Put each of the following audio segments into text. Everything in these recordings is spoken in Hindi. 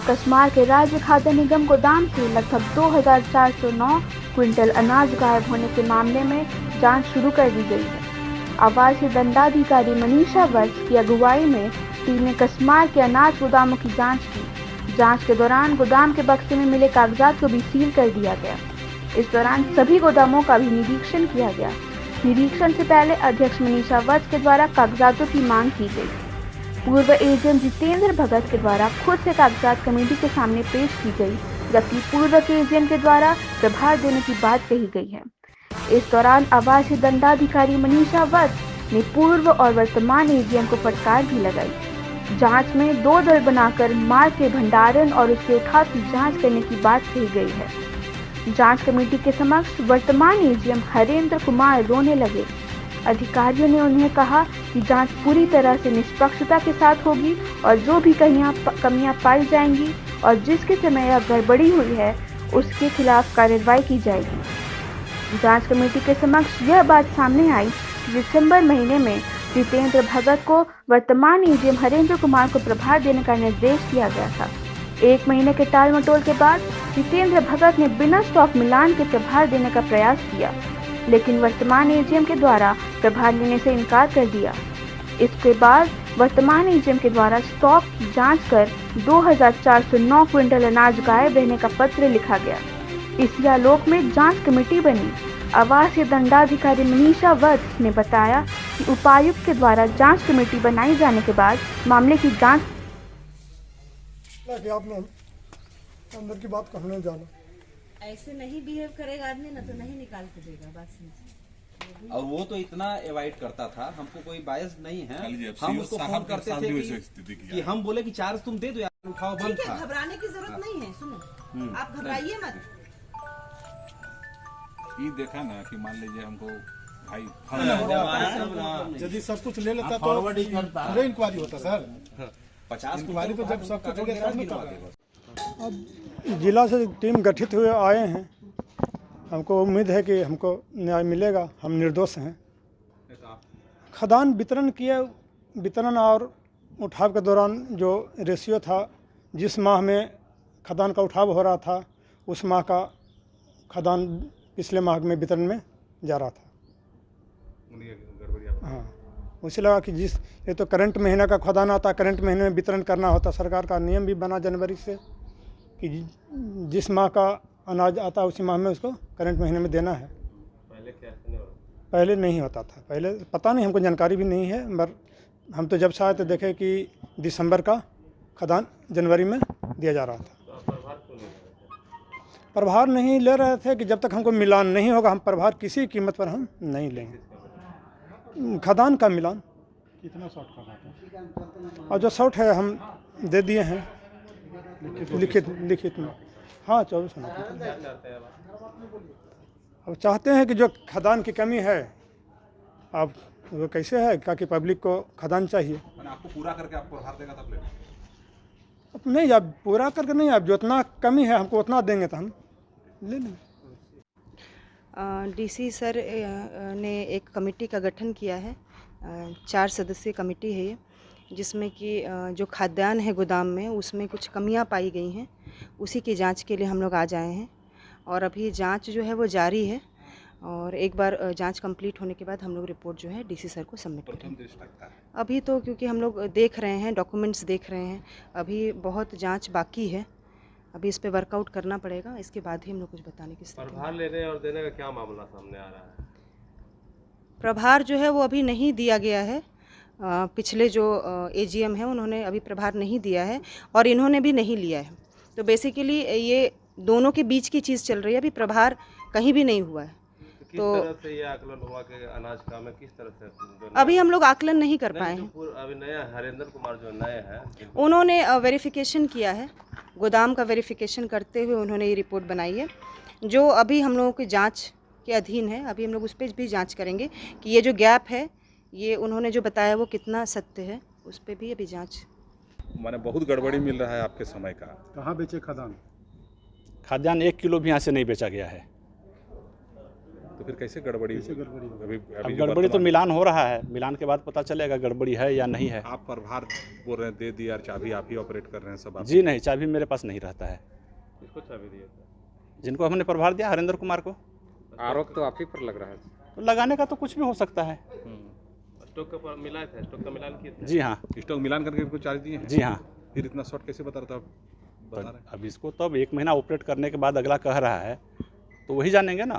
कसमार के राज्य खाद्य निगम गोदाम से लगभग 2409 क्विंटल अनाज गायब होने के मामले में जांच शुरू कर दी गई है। आवासीय दंडाधिकारी मनीषा वत्स की अगुवाई में टीम ने कसमार के अनाज गोदामों की जांच की। जांच के दौरान गोदाम के बक्से में मिले कागजात को भी सील कर दिया गया। इस दौरान सभी गोदामों का भी निरीक्षण किया गया। निरीक्षण से पहले अध्यक्ष मनीषा वत्स के द्वारा कागजातों की मांग की गई। पूर्व एजीएम जितेंद्र भगत के द्वारा खुद से कागजात कमेटी के सामने पेश की गई, जबकि पूर्व के एजीएम के द्वारा प्रभार देने की बात कही गई है। इस दौरान आवासीय दंडाधिकारी मनीषा वत्स ने पूर्व और वर्तमान एजीएम को फटकार भी लगाई। जांच में 2 दल बनाकर माल के भंडारण और उसके उठाव की जांच करने की बात कही गई है। जांच कमेटी के समक्ष वर्तमान एजीएम हरेंद्र कुमार रोने लगे। अधिकारियों ने उन्हें कहा कि जांच पूरी तरह से निष्पक्षता के साथ होगी और जो भी कमियां पाई जाएंगी और जिसके समय यह गड़बड़ी हुई है उसके खिलाफ कार्रवाई की जाएगी। जांच कमेटी के समक्ष यह बात सामने आई कि दिसंबर महीने में जितेंद्र भगत को वर्तमान एजीएम हरेंद्र कुमार को प्रभार देने का निर्देश दिया गया था। 1 महीने के टाल मटोल के बाद जितेंद्र भगत ने बिना स्टॉक मिलान के प्रभार देने का प्रयास किया, लेकिन वर्तमान एजीएम के द्वारा प्रभार लेने से इनकार कर दिया। इसके बाद वर्तमान एजीएम के द्वारा स्टॉक की जांच कर 2409 क्विंटल अनाज गायब रहने का पत्र लिखा गया। इसी आलोक में जांच कमेटी बनी। आवासीय दंडाधिकारी मनीषा वत्स ने बताया कि उपायुक्त के द्वारा जांच कमेटी बनाई जाने के बाद मामले की जांच आपने अंदर की बात कहने जाना ऐसे नहीं बिहेव करेगा आदमी ना तो नहीं निकाल के देगा बात समझ। और वो तो इतना अवॉइड करता था, हमको कोई बायस नहीं है। हम उसको फोन करते थे कि हम बोले कि चार्ज तुम दे दो यार, उठाओ बंद था। घबराने की जरूरत नहीं है। सुनो, आप घबराइए मत। ये देखा ना कि मान लीजिए हमको भाई यदि सब कुछ ले लेता तो अरे इंक्वायरी होता सर। 50 इंक्वायरी तो जब सब कुछ हो गया तब नहीं कर रहे। अब जिला से टीम गठित हुए आए हैं, हमको उम्मीद है कि हमको न्याय मिलेगा। हम निर्दोष हैं। खदान वितरण और उठाव के दौरान जो रेशियो था, जिस माह में खदान का उठाव हो रहा था उस माह का खदान पिछले माह में वितरण में जा रहा था। हाँ, उसे लगा कि ये तो करंट महीने का खदान आता, करंट महीने में वितरण करना होता। सरकार का नियम भी बना जनवरी से कि जिस माह का अनाज आता उसी माह में उसको करंट महीने में देना है। पहले नहीं होता था। पहले पता नहीं, हमको जानकारी भी नहीं है। मगर हम तो जब से आए तो देखे कि दिसंबर का खदान जनवरी में दिया जा रहा था। प्रभार नहीं ले रहे थे कि जब तक हमको मिलान नहीं होगा हम प्रभार किसी कीमत पर हम नहीं लेंगे। खदान का मिलान कितना शॉर्ट कर रहा था और जो शॉर्ट है हम दे दिए हैं लिखित में। हाँ, 24 होना। अब चाहते हैं कि जो खदान की कमी है अब वो कैसे है, क्या कि पब्लिक को खदान चाहिए। आपको पूरा करके आपको प्रभार देगा तब लेगा। अब नहीं, अब पूरा करके नहीं, अब जितना कमी है हमको उतना देंगे तो हम ले लेंगे। डीसी सर ने एक कमेटी का गठन किया है। 4 सदस्यीय कमेटी है ये, जिसमें कि जो खाद्यान्न है गोदाम में उसमें कुछ कमियां पाई गई हैं, उसी की जांच के लिए हम लोग आज आए हैं। और अभी जांच जो है वो जारी है और एक बार जांच कंप्लीट होने के बाद हम लोग रिपोर्ट जो है डीसी सर को सबमिट करेंगे। अभी तो क्योंकि हम लोग देख रहे हैं, डॉक्यूमेंट्स देख रहे हैं, अभी बहुत जांच बाकी है। अभी इस पे वर्कआउट करना पड़ेगा, इसके बाद ही हम लोग कुछ बताने की स्थिति में। प्रभार लेने और देने का क्या मामला सामने आ रहा है? प्रभार जो है वो अभी नहीं दिया गया है। पिछले जो एजीएम है उन्होंने अभी प्रभार नहीं दिया है और इन्होंने भी नहीं लिया है। तो बेसिकली ये दोनों के बीच की चीज़ चल रही है। अभी प्रभार कहीं भी नहीं हुआ है। किस तरह से ये आकलन हुआ कि अनाज का में किस तरह से? अभी हम लोग आकलन नहीं कर पाए हैं। अभी नया हरेंद्र कुमार जो नए हैं उन्होंने वेरिफिकेशन किया है, गोदाम का वेरिफिकेशन करते हुए उन्होंने ये रिपोर्ट बनाई है, जो अभी हम लोगों की जांच के अधीन है। अभी हम लोग उस पर भी जांच करेंगे कि ये जो गैप है, ये उन्होंने जो बताया वो कितना सत्य है, उस पर भी अभी जांच। माने बहुत गड़बड़ी मिल रहा है आपके समय का। कहाँ बेचे खदान? खाद्यान्न 1 किलो भी यहाँ से नहीं बेचा गया है। तो फिर कैसे गड़बड़ी अभी अब गड़बड़ी तो मिलान हो रहा है, मिलान के बाद पता चलेगा गड़बड़ी है या नहीं है। आप प्रभार बोल रहे हैं दे दिया, चाबी आप ही ऑपरेट कर रहे हैं सब आप? जी नहीं, चाबी मेरे पास नहीं रहता है। किसको चाबी दिया था? जिनको हमने प्रभार दिया, हरेंद्र कुमार को। आरोप तो आप ही पर लग रहा है। तो लगाने का तो कुछ भी हो सकता है। स्टॉक का मिला था, स्टॉक का मिलान किया था? जी हाँ। स्टॉक मिलान करके इनको चार्ज दिए हैं? जी हाँ। फिर इतना शॉर्ट कैसे बता रहा था? अब इसको तो अब 1 महीना ऑपरेट करने के बाद अगला कह रहा है तो वही जानेंगे ना।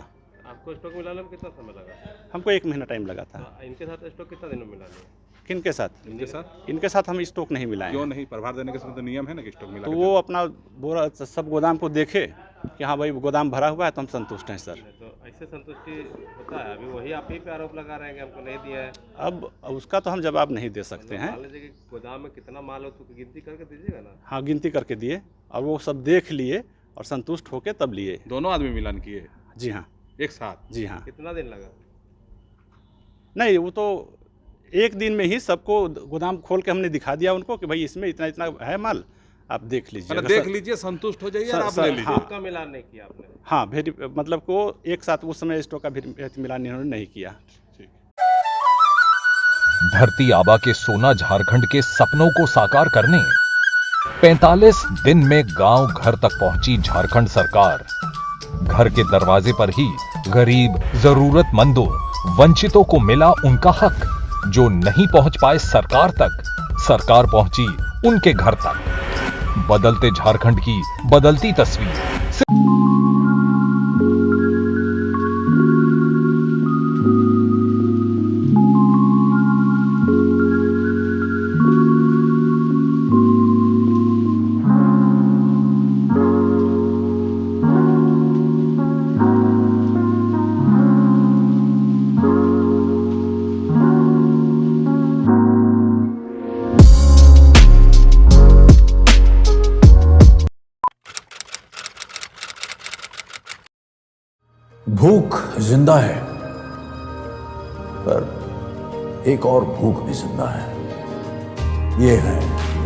आपको स्टॉक मिलाने में कितना समय लगा? हमको 1 महीना टाइम लगा था। इनके साथ स्टॉक कितना दिन में मिला लिया? किनके साथ? इनके साथ? इनके साथ हम स्टॉक नहीं मिलाए। क्यों नहीं? प्रभार देने के समय तो नियम है ना कि स्टॉक मिला। तो वो अपना बोरा सब गोदाम को देखे कि हाँ भाई गोदाम भरा हुआ है तो हम संतुष्ट हैं सर। तो ऐसे संतुष्टि होता है? अभी वही आप ही पे आरोप लगा रहे हैं कि हमको नहीं दिया है। अब उसका तो हम जवाब नहीं दे सकते हैं। मान लीजिए कि गोदाम में कितना माल हो तो गिनती करके दीजिएगा ना। हाँ, गिनती करके दिए और वो सब देख लिए और संतुष्ट होके तब लिए। दोनों आदमी मिलान किए? जी हाँ। एक साथ? जी हाँ। कितना दिन लगा? नहीं, वो तो 1 दिन में ही सबको गोदाम खोल के हमने दिखा दिया उनको कि भाई इसमें इतना इतना है माल, आप देख लीजिए। देख लीजिए, संतुष्ट हो जाइए और आप ले लीजिए। हाँ, का मिलान नहीं किया आपने? हाँ, मतलब को एक साथ उस समय स्टॉक का मिलान इन्होंने नहीं किया। धरती आबा के सोना झारखंड के सपनों को साकार करने 45 दिन में गांव घर तक पहुंची झारखंड सरकार। घर के दरवाजे पर ही गरीब, जरूरतमंदों, वंचितों को मिला उनका हक। जो नहीं पहुंच पाए सरकार तक, सरकार पहुंची उनके घर तक। बदलते झारखंड की बदलती तस्वीर। भूख जिंदा है, पर एक और भूख भी जिंदा है। ये है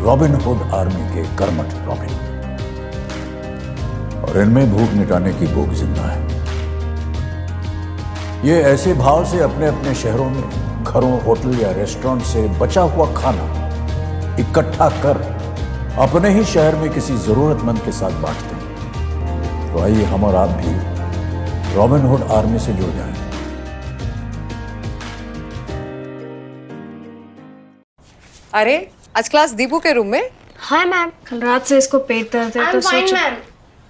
रॉबिन हुड आर्मी के कर्मठ रॉबिन, और इनमें भूख मिटाने की भूख जिंदा है। ये ऐसे भाव से अपने अपने शहरों में घरों, होटल या रेस्टोरेंट से बचा हुआ खाना इकट्ठा कर अपने ही शहर में किसी जरूरतमंद के साथ बांटते हैं। तो आइए हम और आप भी रॉबिन हुड आर्मी से जुड़ जाएं। अरे आज क्लास दीपू के रूम में? हाय मैम, कल रात से इसको पेट दर्द है तो सोचा।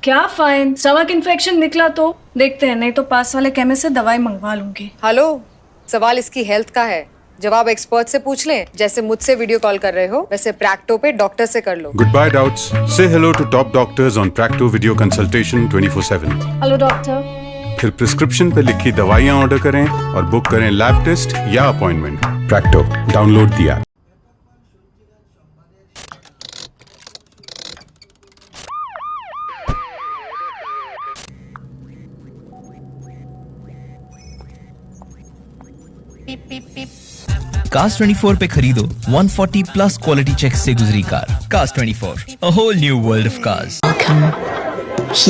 क्या फाइन? स्टमक इन्फेक्शन निकला तो देखते हैं, नहीं तो पास वाले केमिस्ट से दवाई मंगवा लूंगी। हेलो, सवाल इसकी हेल्थ का है, जवाब एक्सपर्ट से पूछ लें। जैसे मुझसे वीडियो कॉल कर रहे हो वैसे प्रैक्टो पे डॉक्टर से कर लो। Goodbye doubts. Say hello to top doctors on Practo video consultation 24/7. Hello doctor. फिर प्रिस्क्रिप्शन पे लिखी दवाइयाँ ऑर्डर करें और बुक करें लैब टेस्ट या appointment. Practo, download the app. Cars 24 पे खरीदो 140 प्लस क्वालिटी चेक से गुजरी car. Cars 24, a whole new world of cars. Welcome.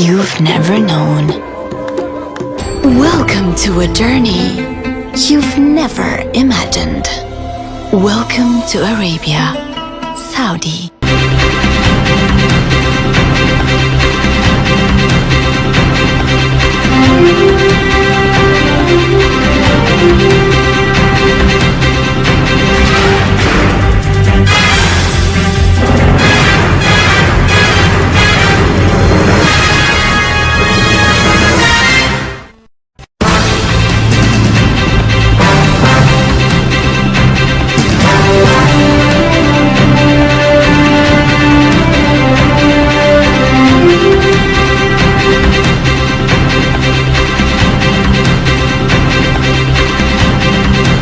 You've never known. Welcome to a journey you've never imagined. Welcome to Arabia, Saudi.